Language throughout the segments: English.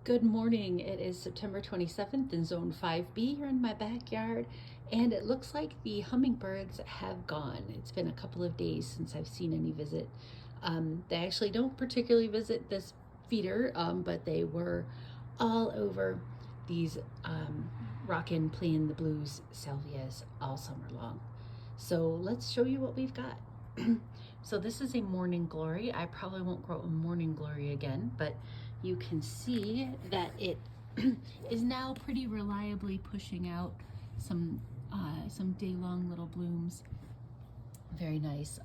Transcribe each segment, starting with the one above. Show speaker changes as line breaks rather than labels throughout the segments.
Good morning. It is September 27th in Zone 5B here in my backyard, and it looks like the hummingbirds have gone. It's been a couple of days since I've seen any visit. They actually don't particularly visit this feeder, but they were all over these rockin' playing the blues salvias all summer long. So let's show you what we've got. So this is a morning glory. I probably won't grow a morning glory again, but you can see that it is now pretty reliably pushing out some day-long little blooms. Very nice.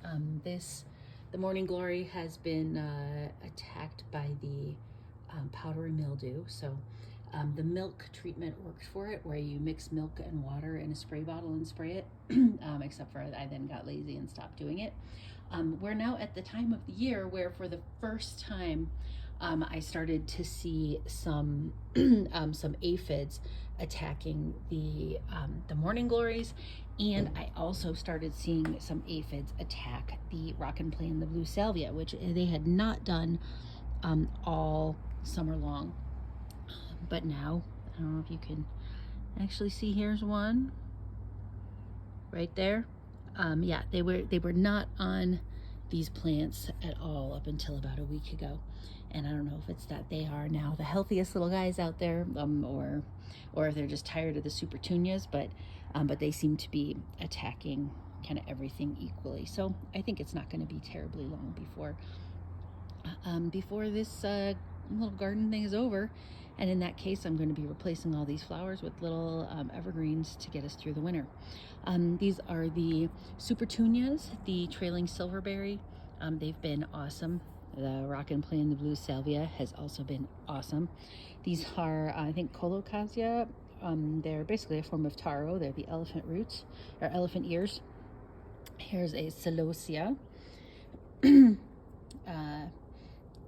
The morning glory has been attacked by the powdery mildew. So the milk treatment worked for it, where you mix milk and water in a spray bottle and spray it, except for I then got lazy and stopped doing it. We're now at the time of the year where for the first time I started to see some aphids attacking the morning glories, and I also started seeing some aphids attack the rock and play and the blue salvia, which they had not done all summer long. But now, I don't know if you can actually see, here's one right there. Yeah, they were not on these plants at all up until about a week ago. And I don't know if it's that they are now the healthiest little guys out there, or if they're just tired of the supertunias, but they seem to be attacking kind of everything equally. So I think it's not going to be terribly long before this little garden thing is over. And in that case, I'm going to be replacing all these flowers with little evergreens to get us through the winter. These are the supertunias, the trailing silverberry. They've been awesome. The rock and play and the blue salvia has also been awesome. These are, I think, colocasia. They're basically a form of taro. They're the elephant roots, or elephant ears. Here's a celosia.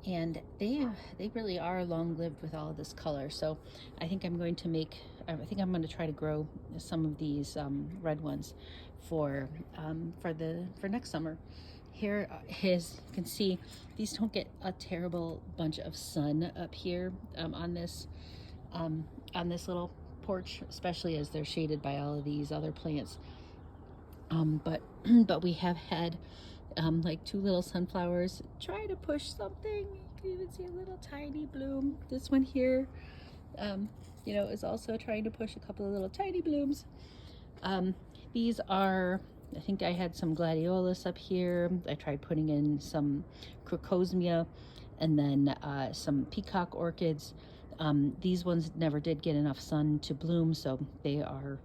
And they really are long lived with all of this color. So I think I'm going to try to grow some of these red ones for next summer. Here is, you can see these don't get a terrible bunch of sun up here on this little porch, especially as they're shaded by all of these other plants. But we have had like two little sunflowers try to push something. You can even see a little tiny bloom. This one here, is also trying to push a couple of little tiny blooms. These are, I think I had some gladiolus up here. I tried putting in some crocosmia and then some peacock orchids. These ones never did get enough sun to bloom, so they are,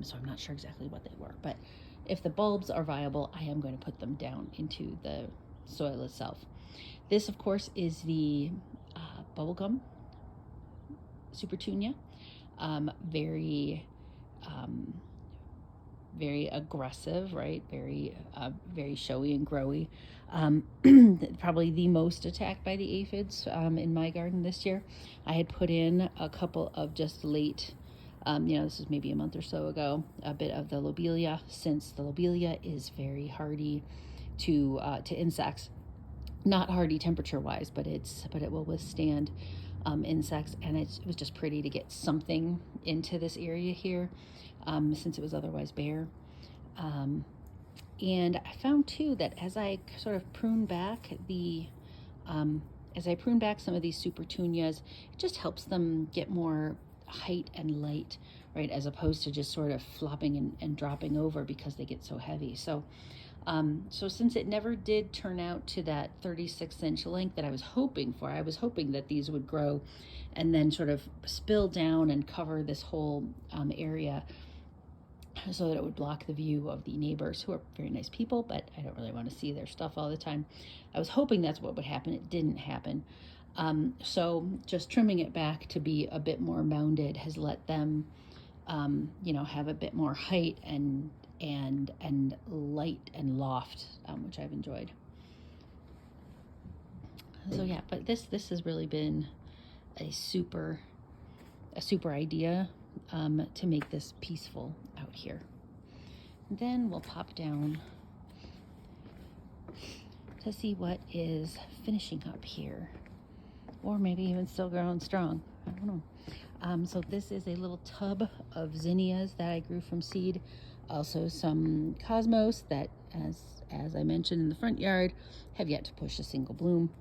so I'm not sure exactly what they were, but if the bulbs are viable, I am going to put them down into the soil itself. This, of course, is the bubblegum supertunia. Very aggressive, right? Very showy and growy. Probably the most attacked by the aphids in my garden this year. I had put in a couple of just late, this is maybe a month or so ago, a bit of the lobelia, since the lobelia is very hardy to insects. Not hardy temperature-wise, but it will withstand insects, and it was just pretty to get something into this area here, since it was otherwise bare. And I found too that as I sort of prune back some of these supertunias, it just helps them get more height and light, right, as opposed to just sort of flopping and dropping over because they get so heavy. So since it never did turn out to that 36-inch length that I was hoping for, I was hoping that these would grow and then sort of spill down and cover this whole area, so that it would block the view of the neighbors, who are very nice people, but I don't really want to see their stuff all the time. I was hoping that's what would happen. It didn't happen. So just trimming it back to be a bit more mounded has let them, have a bit more height and light and loft, which I've enjoyed. So yeah, but this has really been a super idea to make this peaceful out here. Then we'll pop down to see what is finishing up here. or maybe even still growing strong. I don't know. So this is a little tub of zinnias that I grew from seed. Also some cosmos that, as I mentioned in the front yard, have yet to push a single bloom.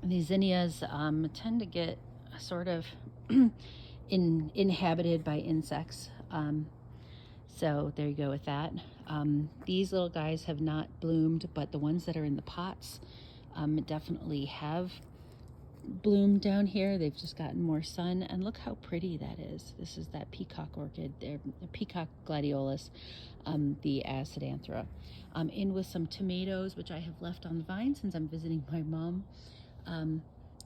These zinnias tend to get sort of inhabited by insects. So there you go with that. These little guys have not bloomed, but the ones that are in the pots definitely have bloomed down here. They've just gotten more sun, and look how pretty that is. This is that peacock orchid there, the peacock gladiolus, the acidanthera. In with some tomatoes, which I have left on the vine since I'm visiting my mom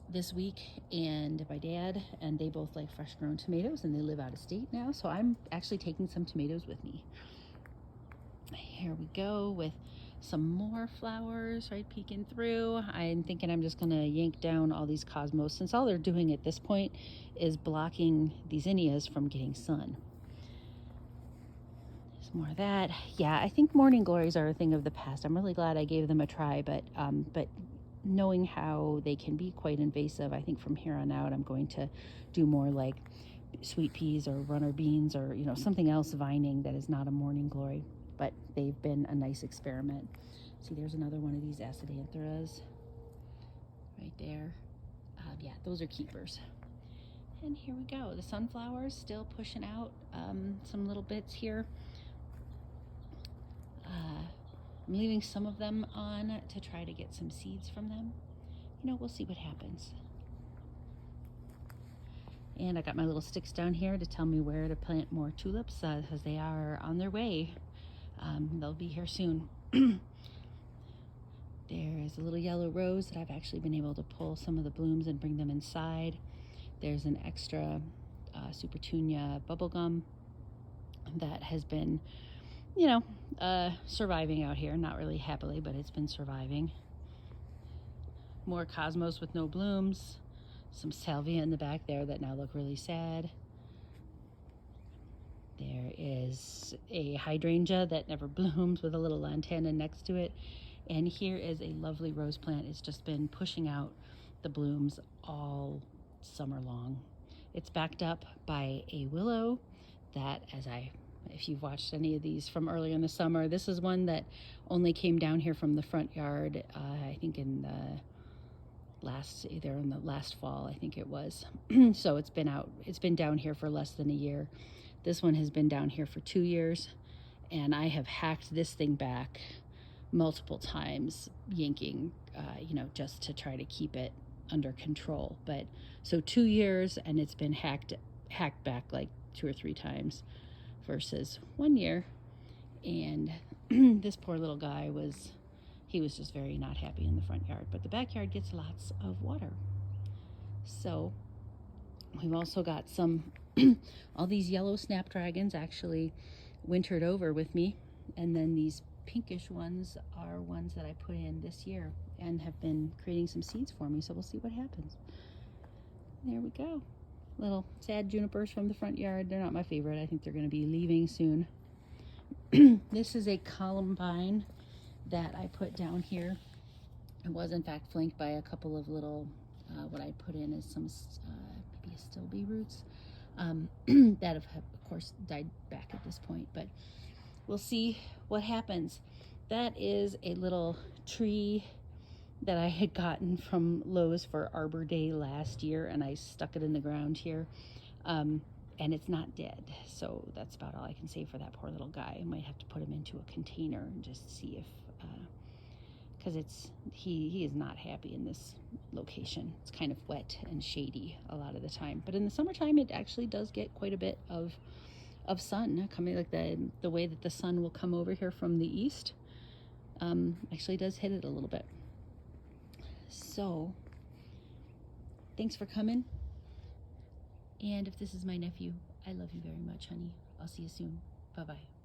this week, and my dad, and they both like fresh grown tomatoes, and they live out of state now, so I'm actually taking some tomatoes with me. Here we go with some more flowers right peeking through. I'm thinking I'm just gonna yank down all these cosmos, since all they're doing at this point is blocking these zinnias from getting sun. There's more of that. Yeah, I think morning glories are a thing of the past. I'm really glad I gave them a try, but knowing how they can be quite invasive, I think from here on out I'm going to do more like sweet peas or runner beans, or something else vining that is not a morning glory. But they've been a nice experiment. See, there's another one of these acidantheras right there. Yeah, those are keepers. And here we go. The sunflowers still pushing out some little bits here. I'm leaving some of them on to try to get some seeds from them. We'll see what happens. And I got my little sticks down here to tell me where to plant more tulips, because they are on their way. They'll be here soon. There is a little yellow rose that I've actually been able to pull some of the blooms and bring them inside. There's an extra Supertunia bubblegum that has been, surviving out here. Not really happily, but it's been surviving. More cosmos with no blooms. Some salvia in the back there that now look really sad. There is a hydrangea that never blooms with a little lantana next to it. And here is a lovely rose plant. It's just been pushing out the blooms all summer long. It's backed up by a willow that, if you've watched any of these from earlier in the summer, this is one that only came down here from the front yard, I think in the last fall, I think it was. So it's been down here for less than a year. This one has been down here for 2 years, and I have hacked this thing back multiple times, yanking, just to try to keep it under control. But so 2 years, and it's been hacked back like 2 or 3 times versus 1 year. And this poor little guy was just very not happy in the front yard, but the backyard gets lots of water. So we've also got some all these yellow snapdragons actually wintered over with me, and then these pinkish ones are ones that I put in this year and have been creating some seeds for me, so we'll see what happens. There we go. Little sad junipers from the front yard. They're not my favorite. I think they're going to be leaving soon. This is a columbine that I put down here. It was in fact flanked by a couple of little, what I put in is some maybe astilbe roots that have of course died back at this point, but we'll see what happens. That is a little tree that I had gotten from Lowe's for Arbor Day last year, and I stuck it in the ground here, and it's not dead, so that's about all I can say for that poor little guy. I might have to put him into a container and just see if because he is not happy in this location. It's kind of wet and shady a lot of the time, but in the summertime it actually does get quite a bit of sun coming, like the way that the sun will come over here from the east actually does hit it a little bit. So thanks for coming, and if this is my nephew, I love you very much, honey. I'll see you soon. Bye-bye.